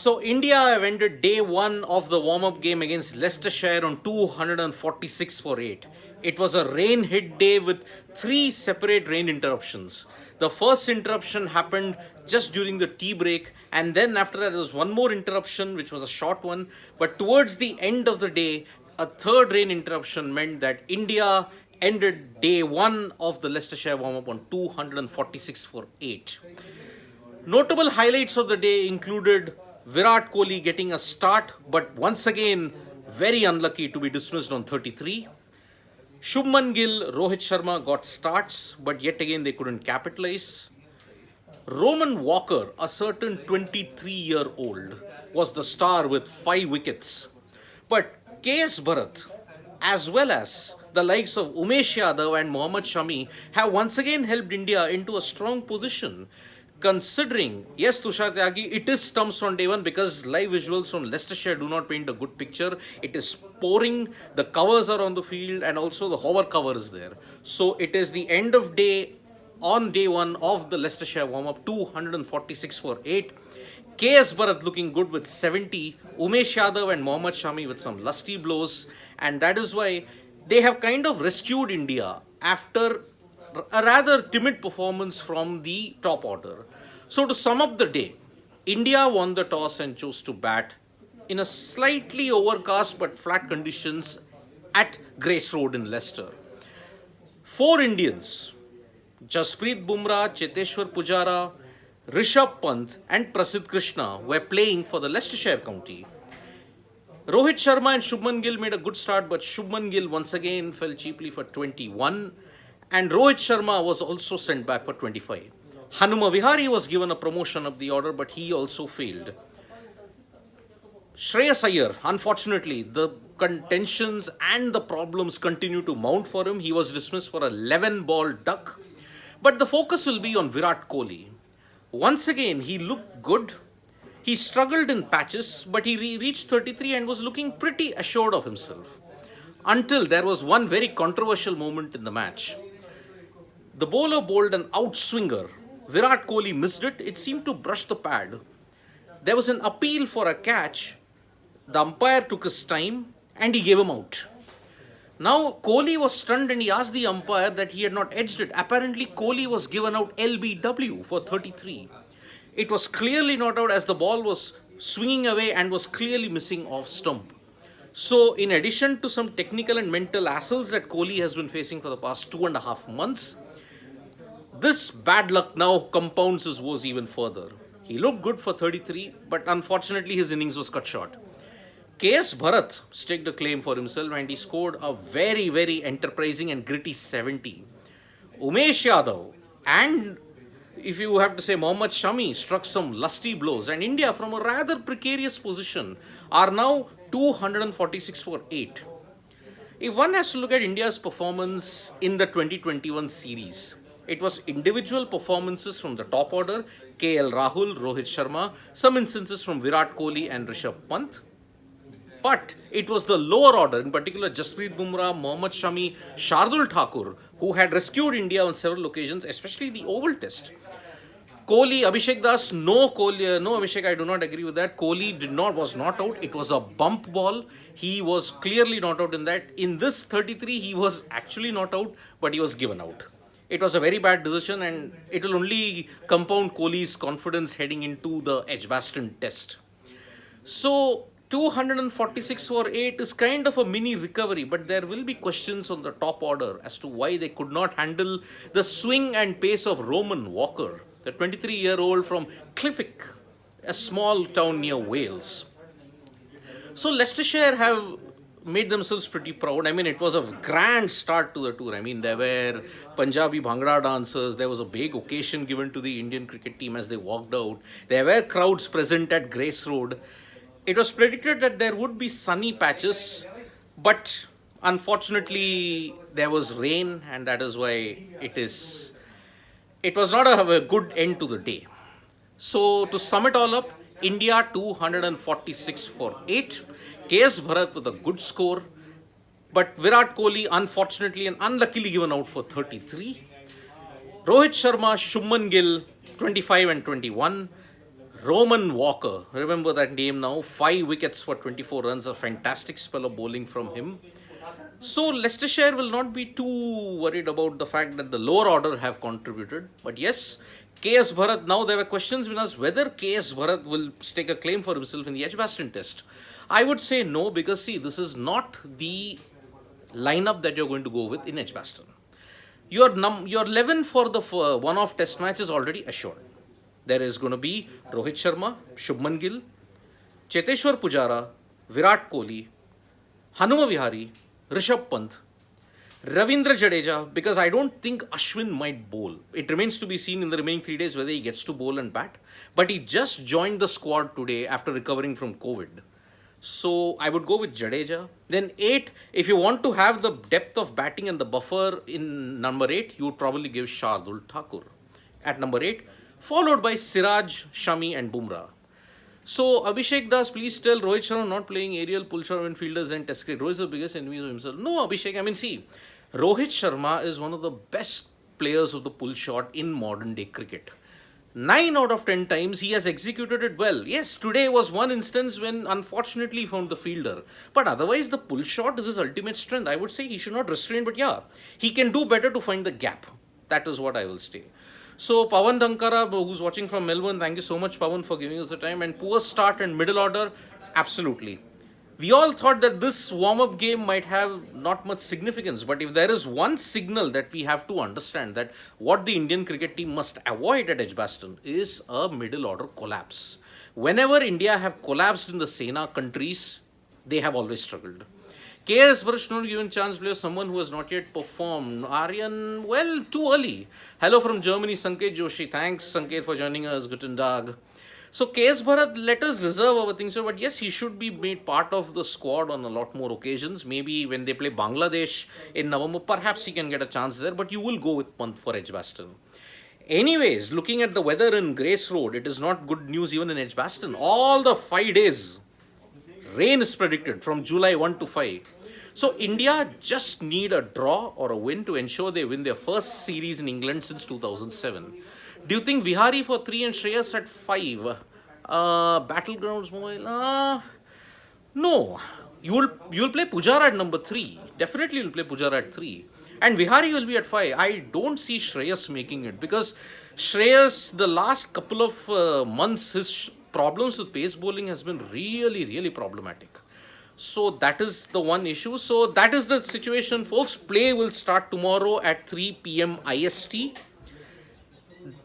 So India have ended day one of the warm-up game against Leicestershire on 246 for 8. It was a rain-hit day with three separate rain interruptions. The first interruption happened just during the tea break, and then after that there was one more interruption which was a short one. But towards the end of the day, a third rain interruption meant that India ended day one of the Leicestershire warm-up on 246 for 8. Notable highlights of the day included Virat Kohli getting a start, but once again very unlucky to be dismissed on 33. Shubman Gill, Rohit Sharma got starts, but yet again they couldn't capitalize. Roman Walker, a certain 23-year-old, was the star with 5 wickets. But KS Bharat, as well as the likes of Umesh Yadav and Mohammad Shami, have once again helped India into a strong position. Considering, yes, Tushar Tyagi, it is stumps on day one because live visuals from Leicestershire do not paint a good picture. It is pouring, the covers are on the field, and also the hover cover is there. So it is the end of day on day one of the Leicestershire warm-up, 246 for 8. KS Bharat looking good with 70, Umesh Yadav and Mohammad Shami with some lusty blows, and that is why they have kind of rescued India after a rather timid performance from the top order. So to sum up the day, India won the toss and chose to bat in a slightly overcast but flat conditions at Grace Road in Leicester. 4 Indians, Jasprit Bumrah, Cheteshwar Pujara, Rishabh Pant and Prasidh Krishna were playing for the Leicestershire county. Rohit Sharma and Shubman Gill made a good start, but Shubman Gill once again fell cheaply for 21. And Rohit Sharma was also sent back for 25. Hanuma Vihari was given a promotion of the order, but he also failed. Shreyas Iyer, unfortunately, the contentions and the problems continue to mount for him. He was dismissed for a 11-ball duck. But the focus will be on Virat Kohli. Once again, he looked good. He struggled in patches, but he reached 33 and was looking pretty assured of himself. Until there was one very controversial moment in the match. The bowler bowled an outswinger. Virat Kohli missed it. It seemed to brush the pad. There was an appeal for a catch. The umpire took his time and he gave him out. Now Kohli was stunned and he asked the umpire that he had not edged it. Apparently Kohli was given out LBW for 33. It was clearly not out as the ball was swinging away and was clearly missing off stump. So in addition to some technical and mental hassles that Kohli has been facing for the past 2.5 months, this bad luck now compounds his woes even further. He looked good for 33, but unfortunately his innings was cut short. KS Bharat staked a claim for himself and he scored a very, very enterprising and gritty 70. Umesh Yadav and, if you have to say, Mohammad Shami struck some lusty blows, and India, from a rather precarious position, are now 246 for 8. If one has to look at India's performance in the 2021 series, it was individual performances from the top order, KL Rahul, Rohit Sharma, some instances from Virat Kohli and Rishabh Pant. But it was the lower order, in particular Jasprit Bumrah, Mohammad Shami, Shardul Thakur, who had rescued India on several occasions, especially the Oval Test. Kohli, Abhishek Das, no Abhishek, I do not agree with that. Kohli was not out. It was a bump ball. He was clearly not out in that. In this 33, he was actually not out, but he was given out. It was a very bad decision and it will only compound Kohli's confidence heading into the Edgbaston test. So 246 for 8 is kind of a mini recovery, but there will be questions on the top order as to why they could not handle the swing and pace of Roman Walker, the 23-year-old from Cliffick, a small town near Wales. So Leicestershire have made themselves pretty proud. I mean, it was a grand start to the tour. I mean, there were Punjabi Bhangra dancers. There was a big occasion given to the Indian cricket team as they walked out. There were crowds present at Grace Road. It was predicted that there would be sunny patches, but unfortunately there was rain, and that is why it was not a good end to the day. So to sum it all up, India 246 for 8. KS Bharat with a good score, but Virat Kohli unfortunately and unluckily given out for 33. Rohit Sharma, Shubman Gill 25 and 21. Roman Walker, remember that name now, 5 wickets for 24 runs, a fantastic spell of bowling from him. So Leicestershire will not be too worried about the fact that the lower order have contributed. But yes, KS Bharat, now there were questions with us whether KS Bharat will stake a claim for himself in the Edgbaston test. I would say no, because see, this is not the lineup that you're going to go with in Edgbaston. Your 11 for the one-off test match is already assured. There is going to be Rohit Sharma, Shubman Gill, Cheteshwar Pujara, Virat Kohli, Hanuma Vihari, Rishabh Pant, Ravindra Jadeja, because I don't think Ashwin might bowl. It remains to be seen in the remaining 3 days whether he gets to bowl and bat. But he just joined the squad today after recovering from COVID. So I would go with Jadeja. Then 8, if you want to have the depth of batting and the buffer in number 8, you would probably give Shardul Thakur at number 8, followed by Siraj, Shami and Bumrah. So Abhishek Das, please tell Rohit Sharma not playing aerial pull shot when fielders and test cricket. Rohit is the biggest enemy of himself. No, Abhishek, I mean, see, Rohit Sharma is one of the best players of the pull shot in modern day cricket. 9 out of 10 times he has executed it well. Yes, today was one instance when unfortunately he found the fielder. But otherwise the pull shot is his ultimate strength. I would say he should not restrain, but yeah, he can do better to find the gap. That is what I will say. So Pawan Dhankara, who's watching from Melbourne, thank you so much, Pawan, for giving us the time. And poor start and middle order, absolutely. We all thought that this warm-up game might have not much significance, but if there is one signal that we have to understand, that what the Indian cricket team must avoid at Edgbaston is a middle order collapse. Whenever India have collapsed in the Sena countries, they have always struggled. KS Bharat not given chance player, someone who has not yet performed. Aryan, well, too early. Hello from Germany, Sanket Joshi. Thanks, Sanket, for joining us. Guten Tag. So KS Bharat, let us reserve our things, but yes, he should be made part of the squad on a lot more occasions. Maybe when they play Bangladesh in November, perhaps he can get a chance there, but you will go with Pant for Edgbaston. Anyways, looking at the weather in Grace Road, it is not good news even in Edgbaston. All the 5 days, rain is predicted from July 1 to 5. So India just need a draw or a win to ensure they win their first series in England since 2007. Do you think Vihari for 3 and Shreyas at 5? Battlegrounds Mobile? No. You'll play Pujara at number 3. Definitely you'll play Pujara at 3. And Vihari will be at 5. I don't see Shreyas making it, because Shreyas, the last couple of months, his problems with pace bowling has been really, really problematic. So that is the one issue. So that is the situation, folks. Play will start tomorrow at 3 p.m. IST.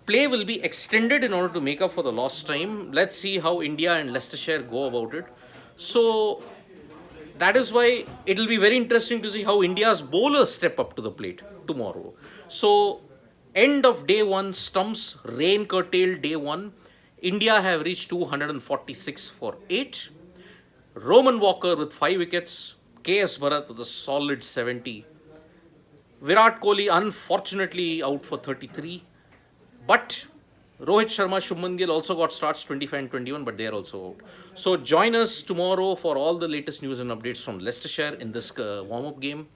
Play will be extended in order to make up for the lost time. Let's see how India and Leicestershire go about it. So that is why it will be very interesting to see how India's bowlers step up to the plate tomorrow. So end of day 1, stumps, rain curtailed day 1. India have reached 246 for 8. Roman Walker with 5 wickets. KS Bharat with a solid 70. Virat Kohli unfortunately out for 33. But Rohit Sharma, Shubman Gill also got starts 25 and 21, but they are also out. So join us tomorrow for all the latest news and updates from Leicestershire in this warm-up game.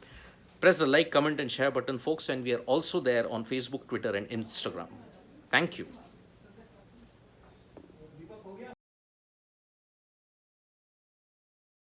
Press the like, comment and share button, folks, and we are also there on Facebook, Twitter and Instagram. Thank you.